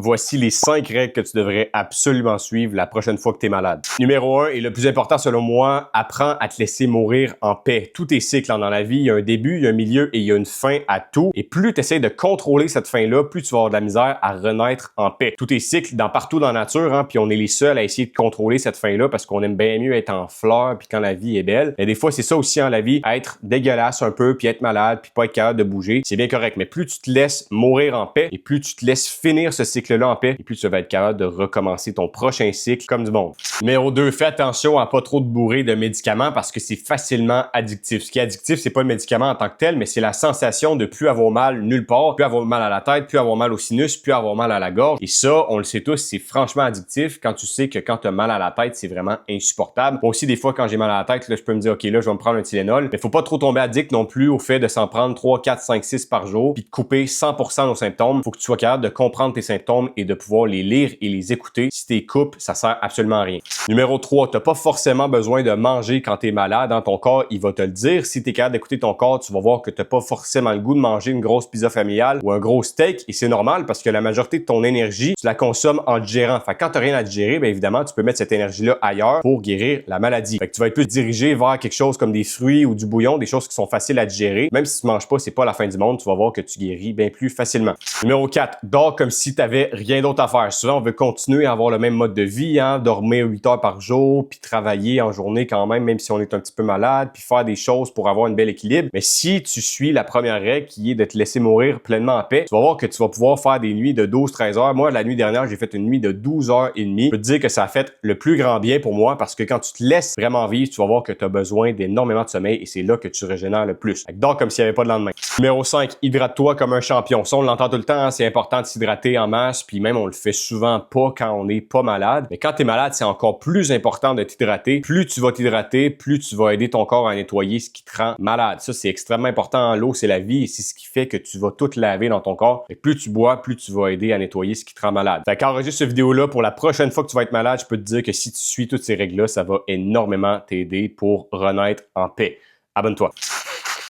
Voici les 5 règles que tu devrais absolument suivre la prochaine fois que tu es malade. Numéro 1, et le plus important selon moi, apprends à te laisser mourir en paix. Tout est cycle dans la vie, il y a un début, il y a un milieu et il y a une fin à tout. Et plus tu essaies de contrôler cette fin-là, plus tu vas avoir de la misère à renaître en paix. Tout est cycle partout dans la nature, puis on est les seuls à essayer de contrôler cette fin-là parce qu'on aime bien mieux être en fleurs puis quand la vie est belle. Mais des fois, c'est ça aussi la vie, être dégueulasse un peu, puis être malade, puis pas être capable de bouger. C'est bien correct, mais plus tu te laisses mourir en paix et plus tu te laisses finir ce cycle là en paix, et puis tu vas être capable de recommencer ton prochain cycle comme du monde. Numéro 2, fais attention à pas trop te bourrer de médicaments parce que c'est facilement addictif. Ce qui est addictif, c'est pas le médicament en tant que tel, mais c'est la sensation de plus avoir mal nulle part, plus avoir mal à la tête, plus avoir mal au sinus, plus avoir mal à la gorge. Et ça, on le sait tous, c'est franchement addictif quand tu sais que quand tu as mal à la tête, c'est vraiment insupportable. Moi aussi, des fois, quand j'ai mal à la tête, là, je peux me dire, OK, là, je vais me prendre un Tylenol, mais faut pas trop tomber addict non plus au fait de s'en prendre 3, 4, 5, 6 par jour, puis de couper 100% nos symptômes. Faut que tu sois capable de comprendre tes symptômes et de pouvoir les lire et les écouter. Si t'es coupes, ça sert absolument à rien. Numéro 3, t'as pas forcément besoin de manger quand t'es malade. Ton corps, il va te le dire. Si t'es capable d'écouter ton corps, tu vas voir que t'as pas forcément le goût de manger une grosse pizza familiale ou un gros steak. Et c'est normal parce que la majorité de ton énergie, tu la consommes en digérant. Fait que quand t'as rien à digérer, bien évidemment, tu peux mettre cette énergie-là ailleurs pour guérir la maladie. Fait que tu vas être plus dirigé vers quelque chose comme des fruits ou du bouillon, des choses qui sont faciles à digérer. Même si tu manges pas, c'est pas la fin du monde. Tu vas voir que tu guéris bien plus facilement. Numéro 4, dors comme si t'avais rien d'autre à faire. Souvent, on veut continuer à avoir le même mode de vie, dormir 8 heures par jour, puis travailler en journée quand même si on est un petit peu malade, puis faire des choses pour avoir un bel équilibre. Mais si tu suis la première règle qui est de te laisser mourir pleinement en paix, tu vas voir que tu vas pouvoir faire des nuits de 12-13 heures. Moi, la nuit dernière, j'ai fait une nuit de 12 heures et demie. Je peux te dire que ça a fait le plus grand bien pour moi parce que quand tu te laisses vraiment vivre, tu vas voir que tu as besoin d'énormément de sommeil et c'est là que tu régénères le plus. Dors comme s'il n'y avait pas de lendemain. Numéro 5, hydrate-toi comme un champion. Ça, on l'entend tout le temps, c'est important de s'hydrater en masse, puis même on le fait souvent pas quand on n'est pas malade. Mais quand tu es malade, c'est encore plus important de t'hydrater. Plus tu vas t'hydrater, plus tu vas aider ton corps à nettoyer ce qui te rend malade. Ça, c'est extrêmement important. L'eau, c'est la vie et c'est ce qui fait que tu vas tout laver dans ton corps. Et plus tu bois, plus tu vas aider à nettoyer ce qui te rend malade. Fait qu'enregistre cette vidéo-là pour la prochaine fois que tu vas être malade, je peux te dire que si tu suis toutes ces règles-là, ça va énormément t'aider pour renaître en paix. Abonne-toi.